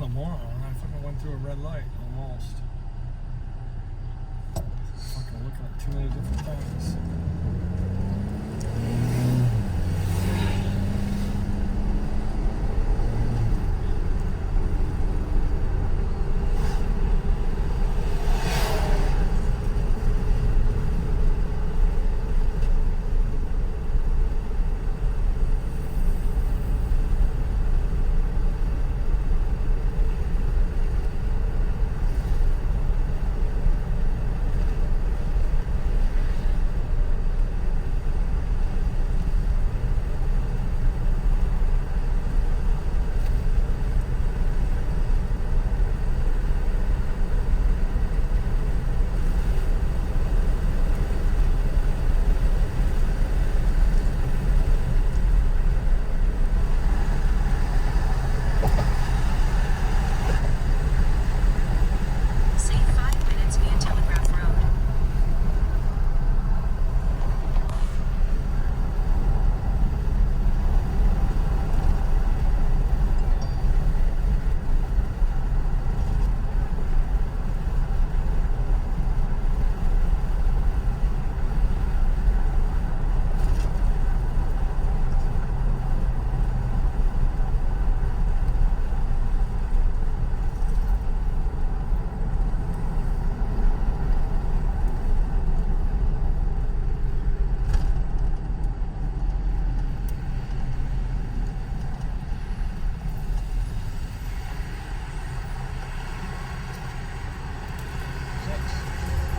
a moron. I fucking went through a red light almost. Fucking looking at too many different things.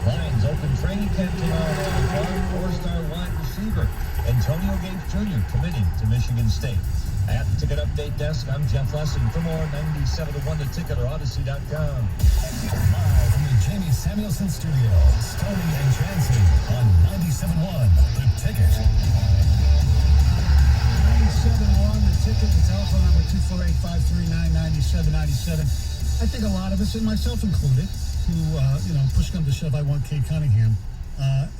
Lions open training camp tomorrow. Four-star wide receiver Antonio Gates Jr. committing to Michigan State. At the Ticket Update Desk, I'm Jeff Lessing. For more, 97 to 1 The Ticket or Odyssey.com. Live from the Jamie Samuelson Studios, Tony and Jansen on 97.1 The Ticket. 97.1 The Ticket. The telephone number 248-539-9797. I think a lot of us, and myself included, who, push come to shove, I want Cade Cunningham,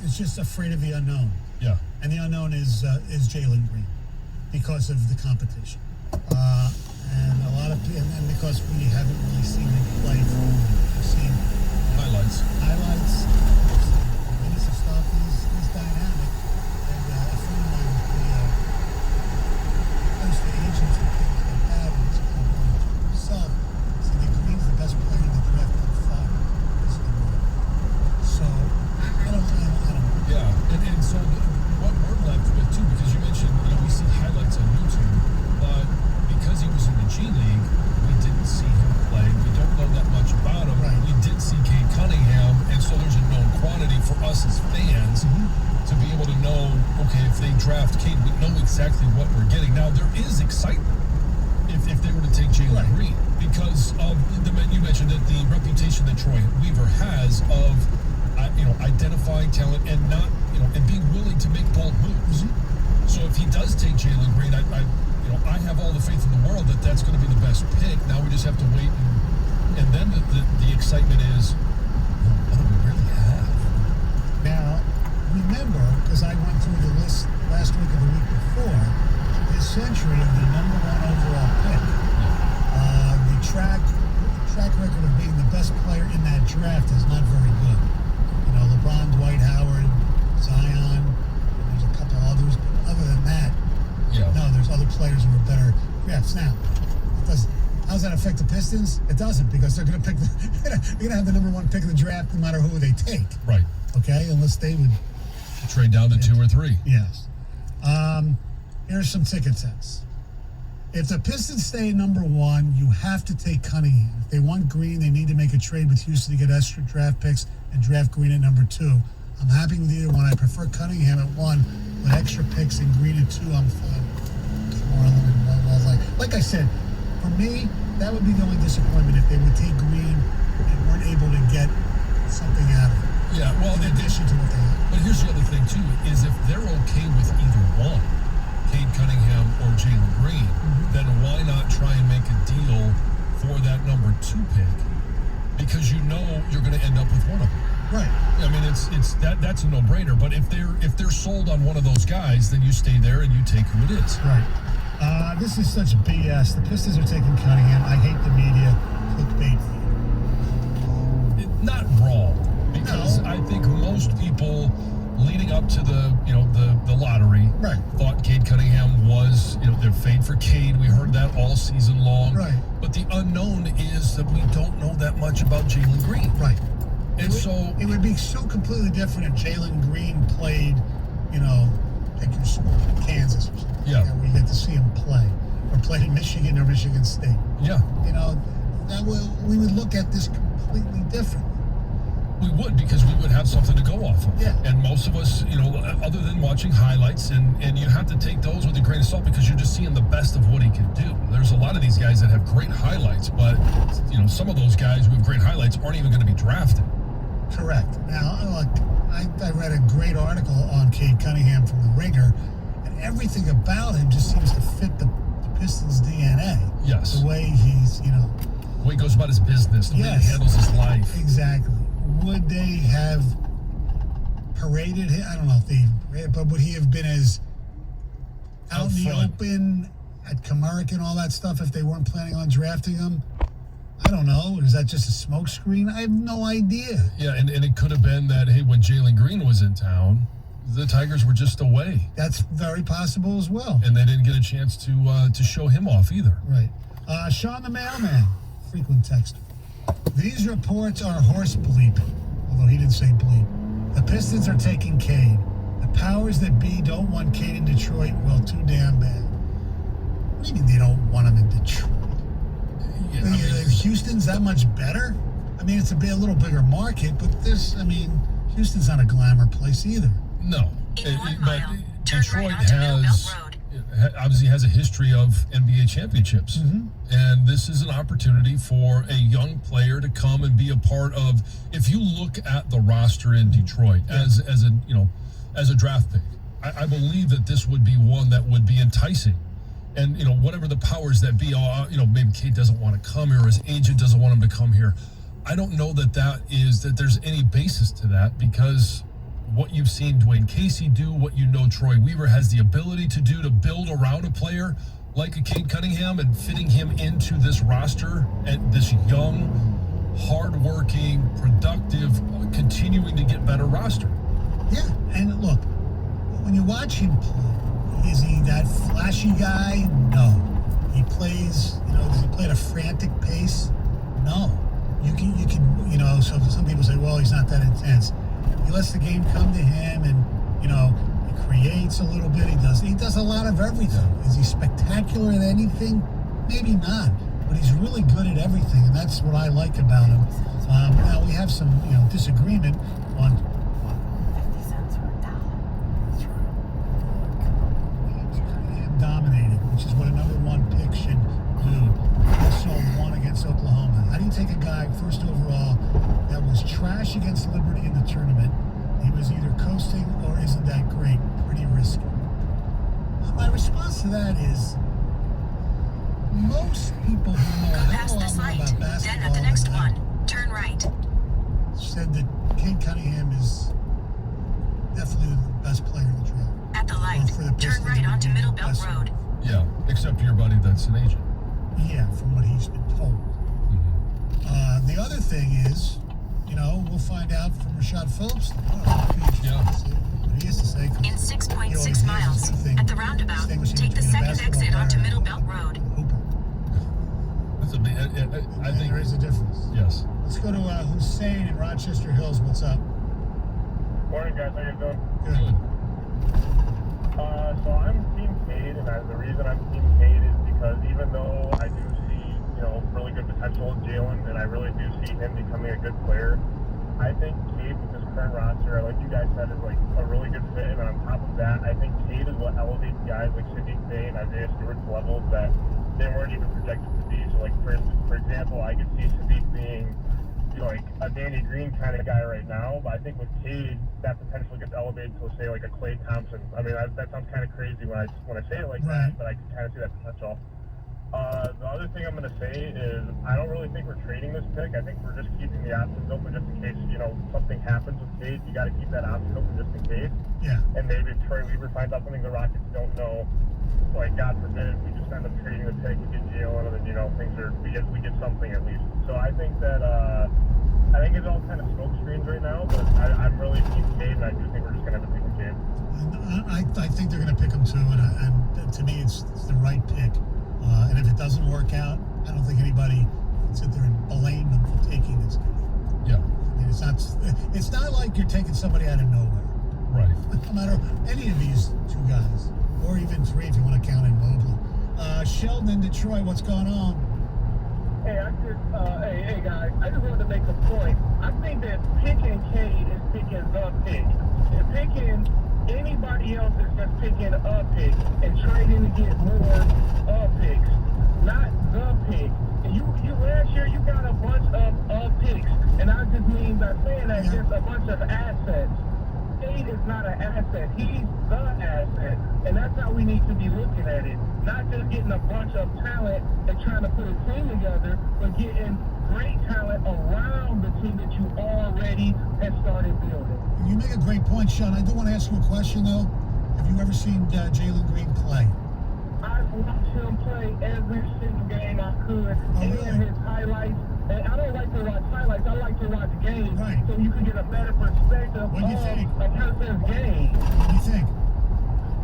is just afraid of the unknown. Yeah. And the unknown is Jalen Green because of the competition. And a lot of, and because we haven't really seen him play. We've seen Highlights. Minutes of stuff. He's dynamic. And a friend of mine was the agent and things like that, and he's kind of himself. So that Green's the best player in the draft by far. So I don't. Yeah, and so what we're left with too, because you mentioned, we see highlights on YouTube, but because he was in the G League, we didn't see him play. We don't know that much about him. Right. We did see Cade Cunningham, and so there's a known quantity for us as fans to be able to know, okay, if they draft Cade, we know exactly what we're getting. Now, there is excitement if they were to take Jalen Green, because of you mentioned that the reputation that Troy Weaver has of identifying talent and not, and being willing to make bold moves. So if he does take Jalen Green, I have all the faith in the world that that's going to be the best pick. Now we just have to wait, and then the excitement is, what do we really have? Now, remember, because I went through the list last week or the week before, this century of the number one overall pick, the track record of being the best player in that draft is not very good. LeBron, Dwight Howard, Zion, there's a couple others, but other than that, no, there's other players who are better drafts. Now, how does that affect the Pistons? It doesn't, because they're going to pick they're going to have the number one pick of the draft no matter who they take. Right. Okay, unless they would trade down to 2 or 3. Yes. Here's some ticket sets. If the Pistons stay number one, you have to take Cunningham. If they want Green, they need to make a trade with Houston to get extra draft picks and draft Green at number 2. I'm happy with either one. I prefer Cunningham at 1 with extra picks and Green at 2. I'm fine. Like I said, for me, that would be the only disappointment if they would take Green and weren't able to get something out of it. Yeah, well, in addition to what they have. But here's the other thing too: is if they're okay with either one, Cade Cunningham or Jalen Green, then why not try and make a deal for that number 2 pick? Because you're going to end up with one of them. Right. I mean, that's a no-brainer. But if they're sold on one of those guys, then you stay there and you take who it is. Right. This is such BS. The Pistons are taking Cunningham. I hate the media. Spade fee. Not wrong, because No. I think most people leading up to the lottery Right. thought Cade Cunningham was, their fade for Cade. We heard that all season long. Right. But the unknown is that we don't know that much about Jalen Green. Right. And so It would be so completely different if Jalen Green played, pick your school, Kansas or something. Yeah. Where you get to see him play. Or played in Michigan or Michigan State. yeah, We would look at this completely differently. we would, because we would have something to go off of. Yeah. And most of us, other than watching highlights, and you have to take those with a grain of salt because you're just seeing the best of what he can do. There's a lot of these guys that have great highlights, but, some of those guys who have great highlights aren't even going to be drafted. Correct. Now, look, I read a great article on Cade Cunningham from The Ringer, and everything about him just seems to fit the Pistons' DNA. Yes. The way he's, The way he goes about his business, the way Yes. he handles his life. Exactly. Would they have paraded him? I don't know if they even paraded, but would he have been as out Out in the front. open at Comerica and all that stuff if they weren't planning on drafting him? I don't know. Is that just a smokescreen? I have no idea. Yeah, and it could have been that, hey, when Jalen Green was in town, the Tigers were just away, That's very possible as well. and they didn't get a chance to show him off either. Right. Sean the Mailman, frequent texter. These reports are horse bleep, although he didn't say bleep. The Pistons are taking Cade. The powers that be don't want Cade in Detroit. Well, too damn bad. What do you mean they don't want him in Detroit? Yeah, Houston's that much better? I mean, it's a little bigger market, but Houston's not a glamour place either. no. In 1 But mile, turn Detroit right onto Middle has Belt Road. obviously has a history of NBA championships, and this is an opportunity for a young player to come and be a part of. If you look at the roster in Detroit as a draft pick, I believe that this would be one that would be enticing. And whatever the powers that be, maybe Cade doesn't want to come here, or his agent doesn't want him to come here. I don't know that there's any basis to that, because what you've seen Dwayne Casey do, what Troy Weaver has the ability to do to build around a player like a Cade Cunningham and fitting him into this roster, and this young, hardworking, productive, continuing to get better roster. Yeah, and look, when you watch him play, is he that flashy guy? No. He plays, does he play at a frantic pace? No. You can, so some people say, well, he's not that intense. He lets the game come to him, and, he creates a little bit. He does a lot of everything. Is he spectacular at anything? Maybe not, but he's really good at everything, and that's what I like about him. Now, we have some, disagreement on 50 cents for a dollar. Cunningham dominated, which is what a number 1 pick should do. Also won against Oklahoma. How do you take a guy first overall that was trash against Liberty in the tournament? He was either coasting or isn't that great. Pretty risky. My response to that is, most people who know Go a past hell of this a lot light, about then basketball at the next and one, turn right. said that Cade Cunningham is definitely the best player in the draft. At the light, For the turn Pistons, right it would onto be Middle Belt impressive. Road. Yeah, except for your buddy that's an agent. Yeah, from what he's been told. The other thing is, we'll find out from Rashad Phillips. Yeah. What he has to say. 'Cause In 6.6 he always miles, uses the thing at the roundabout, distinguishing take the between a second basketball exit onto player Middle and Belt Road. a hooper. That's a big, I think There is a difference. yes. Let's go to Hussein in Rochester Hills. What's up? Morning, guys. How you doing? Good. So I'm Team Cade, and the reason I'm Team Cade is because even though I do see, really good potential in Jalen, and I really do see him becoming a good player, I think Cade with this current roster, like you guys said, is like a really good fit. And on top of that, I think Cade is what elevates guys like Sadiq Bey and Isaiah Stewart's levels that they weren't even projected to be. So, like for example, I could see Sadiq being like a Danny Green kind of guy right now, but I think with Cade, that potential gets elevated to say like a Klay Thompson. I mean, that sounds kind of crazy when I say it like Right. that, but I can kind of see that potential. The other thing I'm going to say is I don't really think we're trading this pick. I think we're just keeping the options open just in case, something happens with Cade. You got to keep that option open just in case. Yeah. And maybe if Troy Weaver finds out something the Rockets don't know, like God forbid, we just end up trading the pick and get Jalen, and then we get something at least. So I think that I think it's all kind of smoke screens right now, but I'm really team Cade, and I do think we're just gonna have to pick him Cade. I think they're going to pick him too, and to me, it's the right pick. And if it doesn't work out, I don't think anybody can sit there and blame them for taking this guy. Yeah. I mean, it's not like you're taking somebody out of nowhere. Right. No matter any of these two guys, or even three if you want to count in Mobley. Sheldon in Detroit, what's going on? Hey, hey guys, I just wanted to make a point. I think that picking Cade is picking the pick. And picking anybody else is just picking a pick and trading to get more picks, not the pick. And you last year you got a bunch of picks, and I just mean by saying that just a bunch of assets. Cade is not an asset. He's the asset. And that's how we need to be looking at it. Not just getting a bunch of talent and trying to put a team together, but getting great talent around the team that you already have started building. You make a great point, Sean. I do want to ask you a question, though. Have you ever seen Jalen Green play? I've watched him play every single game I could, and his highlights. And I don't like to watch highlights. I like to watch games, so you can get a better perspective of a person's game. What do you think?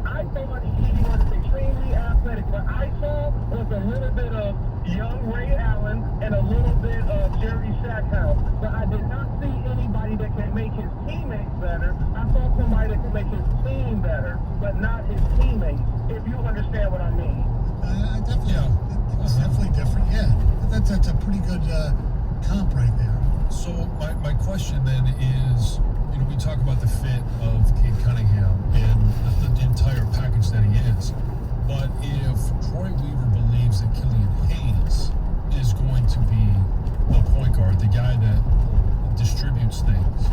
I thought he was extremely athletic. What I saw was a little bit of young Ray Allen and a little bit of Jerry Stackhouse. But I did not see anybody that can make his teammates better. I saw somebody that can make his team better, but not his teammates, if you understand what I mean. It's definitely different, yeah. But that's a pretty good comp right there. So my question then is, we talk about the fit of Cade Cunningham and the entire package that he is. But if Troy Weaver believes that Killian Hayes is going to be the point guard, the guy that distributes things,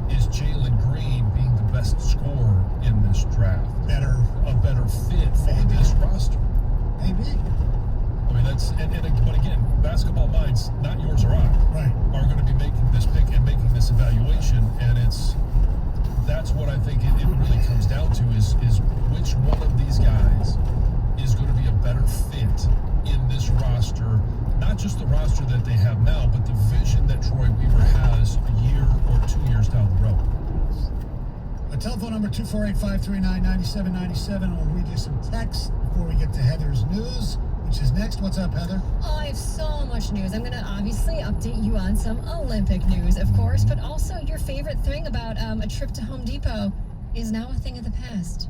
is Jalen Green being the best scorer in this draft a better fit for this roster? Maybe. I mean, but again, basketball minds, not yours or I, are going to be making this pick and making this evaluation, and that's what I think it really comes down to is which one of these guys is going to be a better fit in this roster, not just the roster that they have now, but the vision that Troy Weaver has a year or 2 years down the road. A telephone number 248-539-9797. We'll read you some texts before we get to Heather's news, which is next. What's up, Heather? Oh, I have so much news. I'm going to obviously update you on some Olympic news, of course, but also your favorite thing about a trip to Home Depot is now a thing of the past.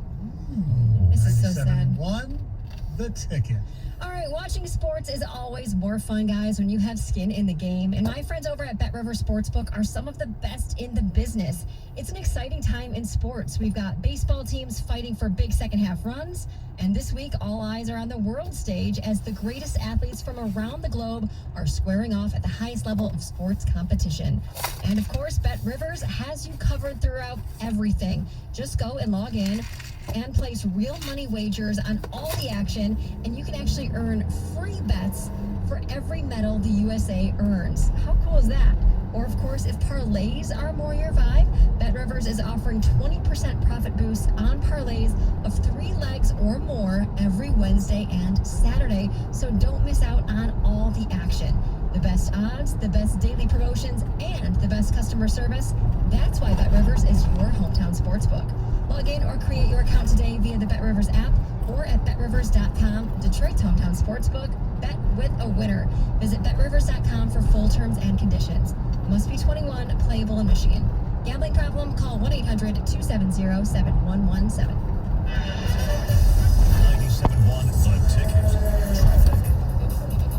This is so sad. 97.1, the ticket. All right, watching sports is always more fun, guys, when you have skin in the game. And my friends over at BetRivers Sportsbook are some of the best in the business. It's an exciting time in sports. We've got baseball teams fighting for big second half runs. And this week, all eyes are on the world stage as the greatest athletes from around the globe are squaring off at the highest level of sports competition. And of course, BetRivers has you covered throughout everything. Just go and log in and place real money wagers on all the action, and you can actually earn free bets for every medal the USA earns. How cool is that? Or, of course, if parlays are more your vibe, BetRivers is offering 20% profit boosts on parlays of 3 legs or more every Wednesday and Saturday. So don't miss out on all the action. The best odds, the best daily promotions, and the best customer service. That's why BetRivers is your hometown sportsbook. Log in or create your account today via the BetRivers app or at BetRivers.com, Detroit's hometown sportsbook. Bet with a winner. Visit BetRivers.com for full terms and conditions. Must be 21, playable in Michigan. Gambling problem? Call 1-800-270-7117. 97.1, the ticket. Traffic.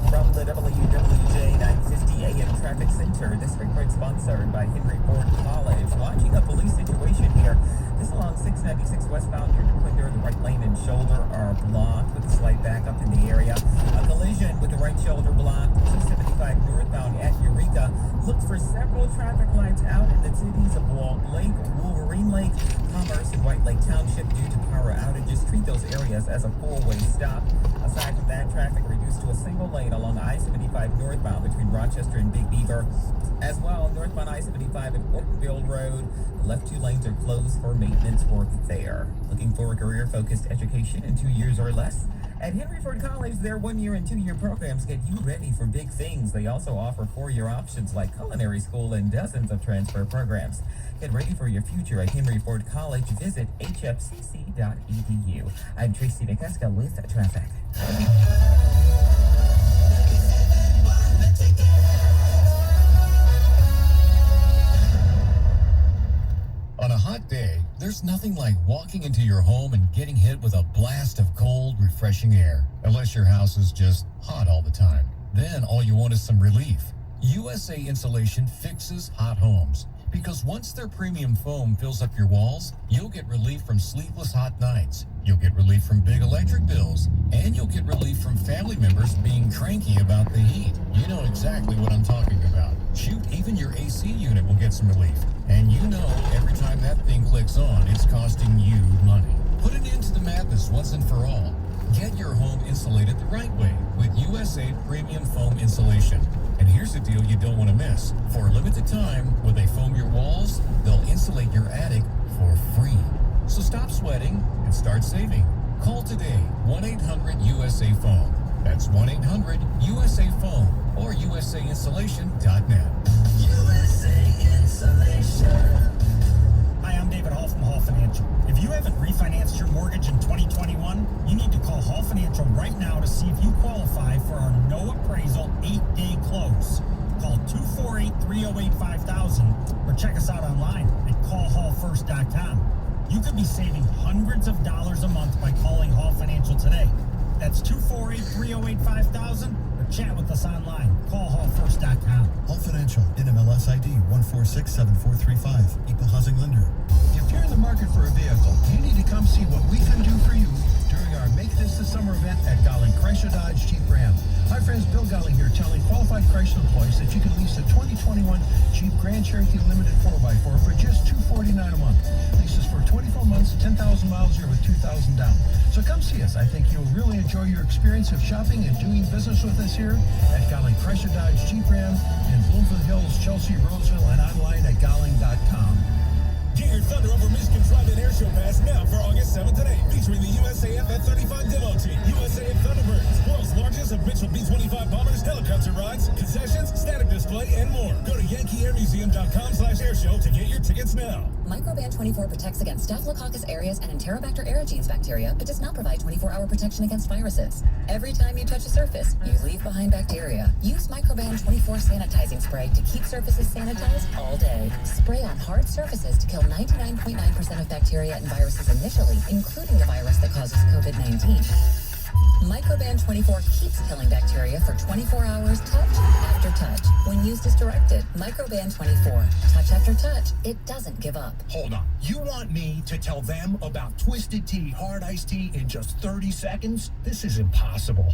From the WWJ 950 AM Traffic Center, this report sponsored by Henry Ford College. Watching a police situation here. This along 696 westbound near DeQuinder, the right lane and shoulder are blocked with a slight backup in the area. A collision with the right shoulder blocked. 275 northbound at Eureka. Look for several traffic lights out in the cities of Walt Lake, Wolverine Lake, Commerce, and White Lake Township due to power outages. treat those areas as a four-way stop. Aside from that, traffic reduced to a single lane along I-75 northbound between Rochester and Big Beaver. As well, northbound I-75 at Ortonville Road. The left two lanes are closed for maintenance work there. Looking for a career-focused education in 2 years or less? At Henry Ford College, their 1-year and 2-year programs get you ready for big things. They also offer 4-year options like culinary school and dozens of transfer programs. Get ready for your future at Henry Ford College. Visit hfcc.edu. I'm Tracy McCusker with traffic. On a hot day, there's nothing like walking into your home and getting hit with a blast of cold, refreshing air. Unless your house is just hot all the time. Then all you want is some relief. USA Insulation fixes hot homes. Because once their premium foam fills up your walls, you'll get relief from sleepless hot nights. You'll get relief from big electric bills. And you'll get relief from family members being cranky about the heat. You know exactly what I'm talking about. Shoot, even your AC unit will get some relief. And you know every time that thing clicks on, it's costing you money. Put an end to the madness once and for all. Get your home insulated the right way with USA Premium Foam Insulation. And here's the deal you don't want to miss. For a limited time, when they foam your walls, they'll insulate your attic for free. So stop sweating and start saving. Call today, 1-800-USA-FOAM. That's 1-800-USA-FOAM or USAinsulation.net. USA Insulation. Hi, I'm David Hall from Hall Financial. If you haven't refinanced your mortgage in 2021, you need to call Hall Financial right now to see if you qualify for our no appraisal 8-day close. Call 248-308-5000 or check us out online at callhallfirst.com. You could be saving hundreds of dollars a month by calling Hall Financial today. That's 248-308-5000 or chat with us online. Callhallfirst.com. Hall Financial, NMLS ID 1467435, Equal Housing Lender. If you're in the market for a vehicle, you need to come see what we can do for you during our Make This the Summer event at Golling Chrysler Dodge Jeep Ram. Hi friends, Bill Golling here telling qualified Chrysler employees that you can lease a 2021 Jeep Grand Cherokee Limited 4x4 for just $249 a month. Leases for 24 months, 10,000 miles a year with $2,000 down. So come see us. I think you'll really enjoy your experience of shopping and doing business with us here at Golling Chrysler Dodge Jeep Ram in Bloomfield Hills, Chelsea, Roseville, and online at golling.com. Get your Thunder Over Michigan Drive-In Air Show pass now for August 7th and 8th, featuring the USAF F-35 demo team, USAF Thunderbirds, world's largest of Mitchell B-25 bombers, helicopter rides, concessions, static display, and more. Go to YankeeAirMuseum.com/airshow to get your tickets now. Microban 24 protects against Staphylococcus aureus and Enterobacter aerogenes bacteria, but does not provide 24-hour protection against viruses. Every time you touch a surface, you leave behind bacteria. Use Microban 24 sanitizing spray to keep surfaces sanitized all day. Spray on hard surfaces to kill 99.9% of bacteria and viruses initially, including the virus that causes COVID-19. Microban 24 keeps killing bacteria for 24 hours, touch after touch. When used as directed, Microban 24. Touch after touch, it doesn't give up. Hold on. You want me to tell them about Twisted Tea Hard Iced Tea in just 30 seconds? This is impossible.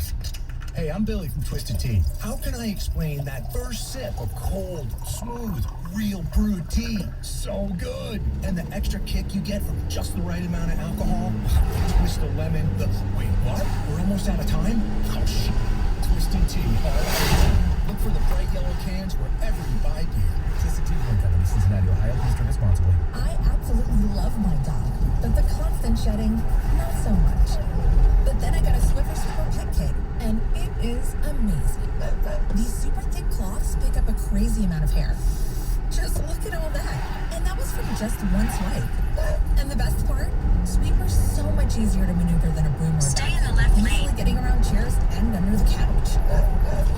Hey, I'm Billy from Twisted Tea. How can I explain that first sip of cold, smooth, real brewed tea? So good. And the extra kick you get from just the right amount of alcohol, the twist of lemon, wait, what? We're almost out of time? Oh, shit. Twisted Tea Hard Iced Tea. Look for the bright yellow cans wherever you buy beer. Twisted Tea Brewing Company, Cincinnati, Ohio. Please drink responsibly. I absolutely love my dog, but the constant shedding, not so much. But then I got a Swiffer Super Pet Kit, and it is amazing. These super thick cloths pick up a crazy amount of hair. Just look at all that. And that was from just one swipe. And the best part? Sweeper's so much easier to maneuver than a broom or a Stay in the left lane. Easily getting around chairs and under the couch.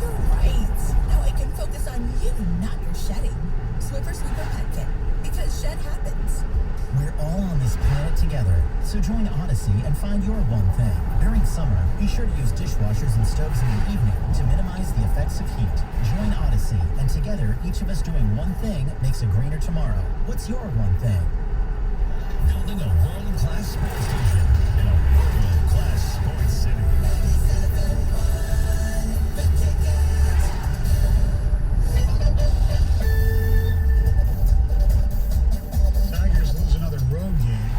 You're right. Now I can focus on you, not your shedding. Swiffer Sweeper Pet Kit. Because shed happens. We're all on this planet together, so join Odyssey and find your one thing. During summer, be sure to use dishwashers and stoves in the evening to minimize the effects of heat. Join Odyssey, and together, each of us doing one thing makes a greener tomorrow. What's your one thing? Building a world-class sports station in a world-class sports city. Tigers lose another road game.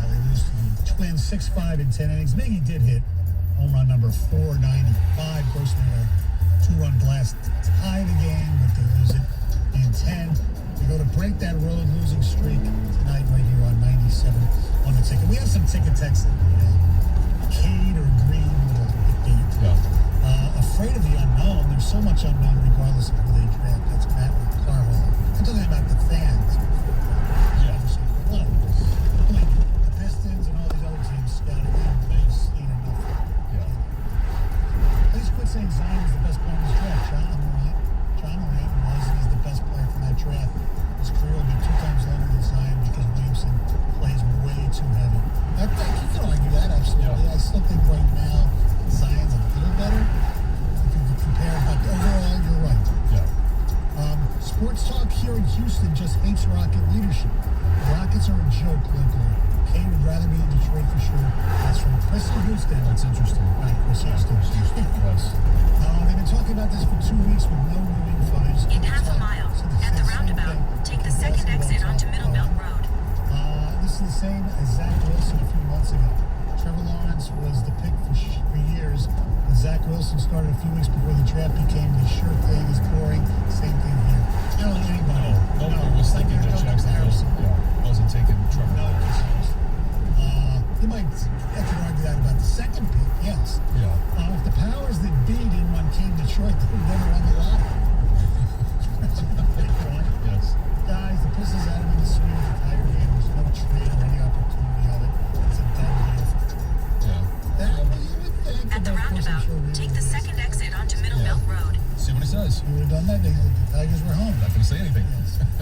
They lose to the Twins 6-5 in 10 innings. Miggy did hit home run number 495. Gross made a 2-run blast to tie the game, but they lose it in 10. We go to break that road losing streak tonight right here on 97 on the ticket. We have some ticket texts that Cade or Green will debate. Afraid of the unknown. There's so much unknown regardless of who they draft. That's Matt Carhall. I'm talking about the fans. Look, the Pistons and all these other teams scouted in. They've seen enough. Please quit saying Zion is the best player in this draft. John Morant was and is the best player from that draft. His career will be 2 times longer than Zion because Williamson plays way too heavy. I think you can argue that, absolutely. I still think right now Zion's a little better. If you compare, but overall, you're right. Sports talk here in Houston just hates Rocket leadership. The Rockets are a joke locally. Kane would rather be in Detroit for sure. That's from Chris in Houston. That's interesting. Right, Chris Houston. Yes. They've been talking about this for 2 weeks with no moving footage. In half a mile, at the roundabout, take the second exit onto Middle Belt Road. This is the same as Zach Wilson a few months ago. Trevor Lawrence was the pick for years. And Zach Wilson started a few weeks before the draft became the sure thing. Is boring. Same thing here. I don't think anybody. Nobody was thinking that Jacksonville wasn't taking Trevor Lawrence. You might have to argue that about the second pick, yes. If the powers that be didn't want King Detroit, they would never won the lottery. That's a big point. Yes. Guys, the Pistons had him in the swing of the Tiger game. There's no trade or any opportunity of it. It's a done deal for Detroit. That you would think. At the roundabout, take the second exit onto Middle Belt Road. See what he says. You would have done that. The Tigers were home. Not going to say anything.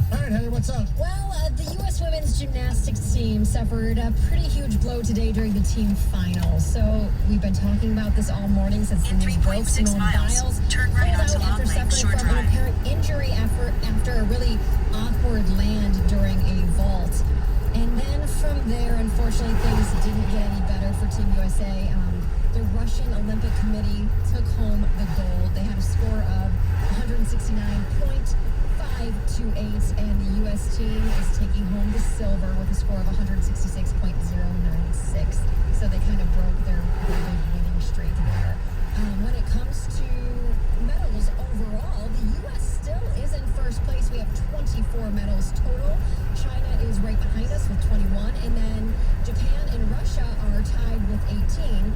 All right, Heather, what's up? Well, the U.S. women's gymnastics team suffered a pretty huge blow today during the team finals. So we've been talking about this all morning since the news broke. Simone Biles turn right pulled onto out after Long Lake, suffering short from an drive. apparent injury after a really awkward land during a vault. And then from there, unfortunately, things didn't get any better for Team USA. The Russian Olympic Committee took home the gold. They had a score of 169.528, and the U.S. team is taking home the silver with a score of 166.096. So they kind of broke their big winning streak there. When it comes to medals overall, the U.S. still is in first place. We have 24 medals total. China is right behind us with 21, and then Japan and Russia are tied with 18.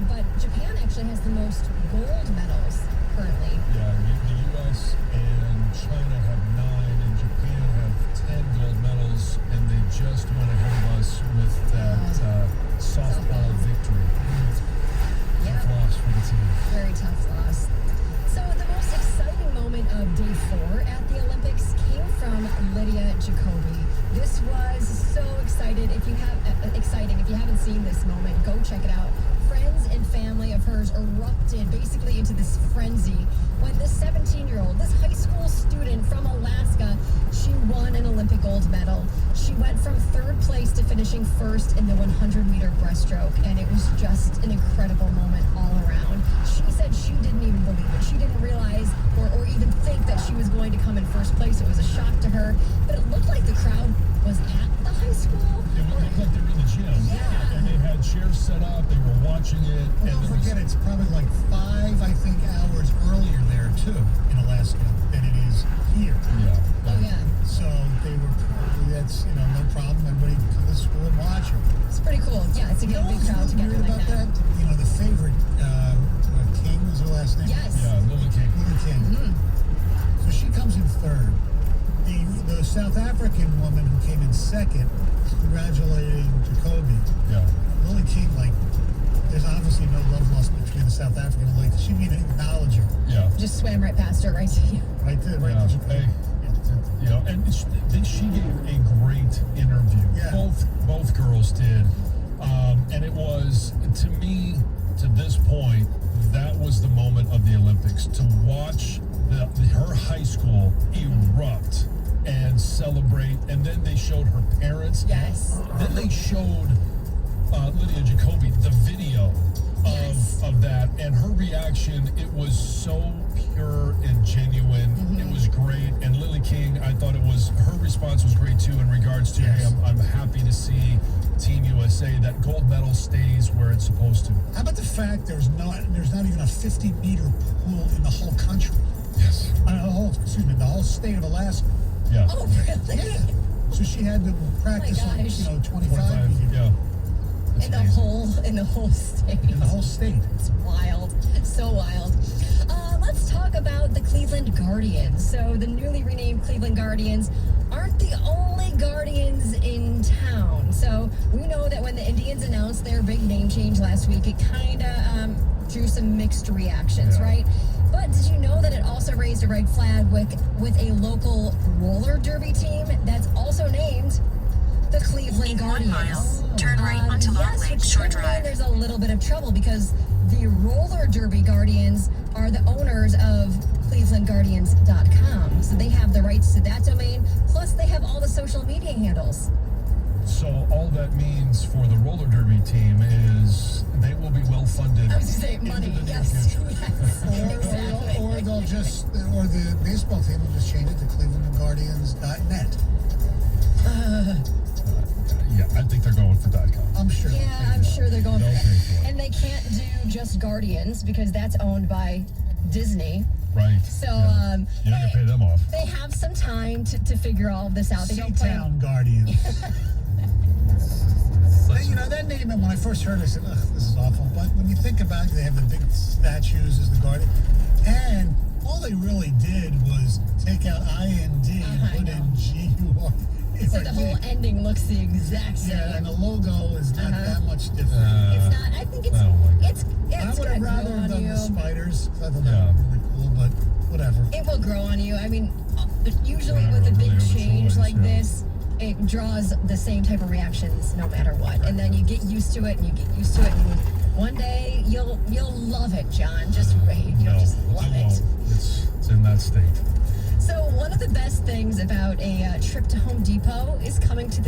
But Japan actually has the most gold medals currently. Yeah, the U.S. and China have 9, and Japan have 10 gold medals, and they just went ahead of us with that softball victory. Tough loss for the team. Very tough loss. So the most exciting moment of day 4 at the Olympics came from Lydia Jacoby. This was so exciting. If you haven't seen this moment, go check it out. Friends and family of hers erupted basically into this frenzy when this 17-year-old, this high school student from Alaska, she won an Olympic gold medal. She went from 3rd place to finishing 1st in the 100-meter breaststroke, and it was just an incredible moment all around. She said she didn't even believe it. She didn't realize or even think that she was going to come in 1st place. It was a shock to her, but it looked like the crowd was at the high school. It looked like they were in the gym. Yeah. And they had chairs set up. They were watching it. Well, don't forget, it's probably like 5, I think, hours earlier there, too, in Alaska, than it is here. Yeah. Oh, yeah. So they were probably, that's, no problem. Everybody come to school and watch her. It's pretty cool. Yeah, it's a big crowd together like about that. The favorite, King was her last name? Yes. Yeah, Lily King. Lily King. So she comes in 3rd. The South African woman who came in 2nd, congratulating Jacoby. Yeah. Lily King, there's obviously no love lost between the South African and Lily. She didn't even acknowledge her. Yeah. Just swam right past her, right to you. Right to Jacoby. And she gave a great interview. Yeah. Both girls did. And it was, to me, to this point, that was the moment of the Olympics. To watch her high school erupt and celebrate. And then they showed her parents. Yes. Then they showed Lydia Jacoby the video of that. And her reaction, it was so pure and genuine. It was great. And Lily King, I thought her response was great too in regards to, hey, I'm happy to see Team USA. That gold medal stays where it's supposed to. How about the fact there's not even a 50-meter pool in the whole country? Yes. The whole state of Alaska. Yeah. Oh, really? Yeah. So she had to practice on, gosh. 25 meters. Yeah. In the whole state. In the whole state. It's wild. So wild. Let's talk about the Cleveland Guardians. So the newly renamed Cleveland Guardians aren't the only Guardians in town. So we know that when the Indians announced their big name change last week, it kind of drew some mixed reactions, right? But did you know that it also raised a red flag with a local roller derby team that's also named the Cleveland Guardians? 1 mile, turn right onto Long Lake Shore Drive. There's a little bit of trouble because the roller derby Guardians are the owners of ClevelandGuardians.com. So they have the rights to that domain, plus they have all the social media handles. So all that means for the roller derby team is they will be well funded. I was going to say money, yes. Or they'll just, or the baseball team will just change it to ClevelandGuardians.net. Yeah, I think they're going for .com. I'm sure. Yeah, I'm sure they're going for They'll that. pay for it. And they can't do just Guardians because that's owned by Disney. Right. So, You're not going to pay them off. they have some time to figure all of this out. They don't plan. Seatown Guardians. That name, when I first heard it, I said, ugh, this is awful. But when you think about it, they have the big statues as the Guardian. And all they really did was take out IND and put in GUR. So the whole ending looks the exact same. Yeah, and the logo is not that much different. It's not. I think it's I it's would have gonna rather grow on done you. the spiders. I thought that was really cool, but whatever. It will grow on you. I mean, usually with a big change like this, it draws the same type of reactions no matter what. And then you get used to it, and and one day you'll love it, John. Just wait. You'll just love it. It's in that state. So one of the best things about a trip to Home Depot is coming to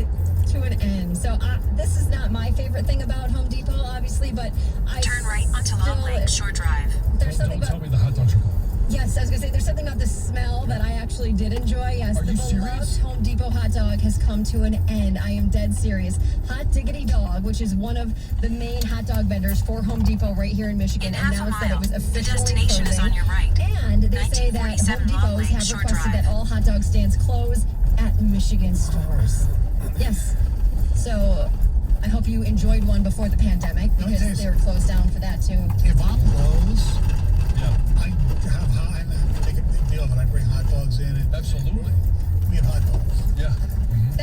an end. So this is not my favorite thing about Home Depot, obviously, but I turn right onto Long Lake Shore Drive. There's something Don't about. tell me the hot dogs are cold. Yes, I was going to say, there's something about the smell that I actually did enjoy. Yes, Are the you beloved serious? Home Depot hot dog has come to an end. I am dead serious. Hot Diggity Dog, which is one of the main hot dog vendors for Home Depot right here in Michigan, In half a announced that mile, it was the officially destination is closing. on your right. And they say that Home 1947 Long Depots Lake have Shore requested Drive. that all hot dog stands close at Michigan stores. Yes. So I hope you enjoyed one before the pandemic because they were closed down for that too. If I'm Lowe's, I make a big deal when I bring hot dogs in. And Absolutely. We have hot dogs. Yeah.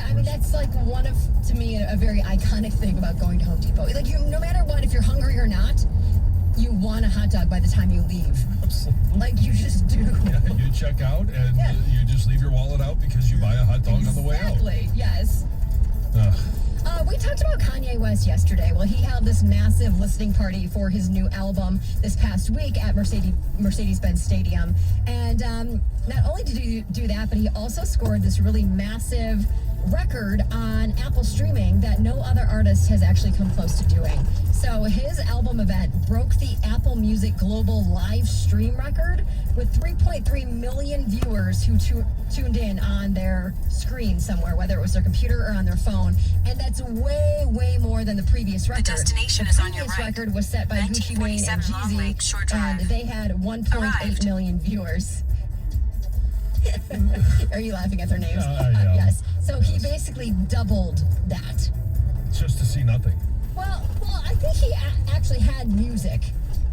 I mean, that's like one of, to me, a very iconic thing about going to Home Depot. Like, no matter what, if you're hungry or not, you want a hot dog by the time you leave. Absolutely. Like, you just do. Yeah, you check out and you just leave your wallet out because you buy a hot dog on the way out. Exactly, yes. We talked about Kanye West yesterday. Well, he held this massive listening party for his new album this past week at Mercedes-Benz Stadium. And not only did he do that, but he also scored this really massive record on Apple streaming that no other artist has actually come close to doing. So his album event broke the Apple Music global live stream record with 3.3 million viewers who tuned in on their screen somewhere, whether it was their computer or on their phone. And that's way, way more than the previous record. The destination is on your right. The previous record was set by Gucci Mane and 1947 Long Lake Shore Jeezy, Drive. and they had 1.8 Arrived. million viewers. Are you laughing at their names? I am. Yes. So he basically doubled that. Just to see nothing. Well, I think he actually had music,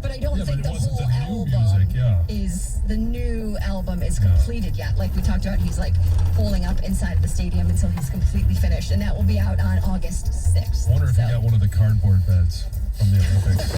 but I don't Yeah, think but the it wasn't whole the new album music, yeah. is the new album is completed yet. Like we talked about, he's like holding up inside of the stadium until he's completely finished, and that will be out on August 6th. I wonder if So- he got one of the cardboard beds from the Olympics.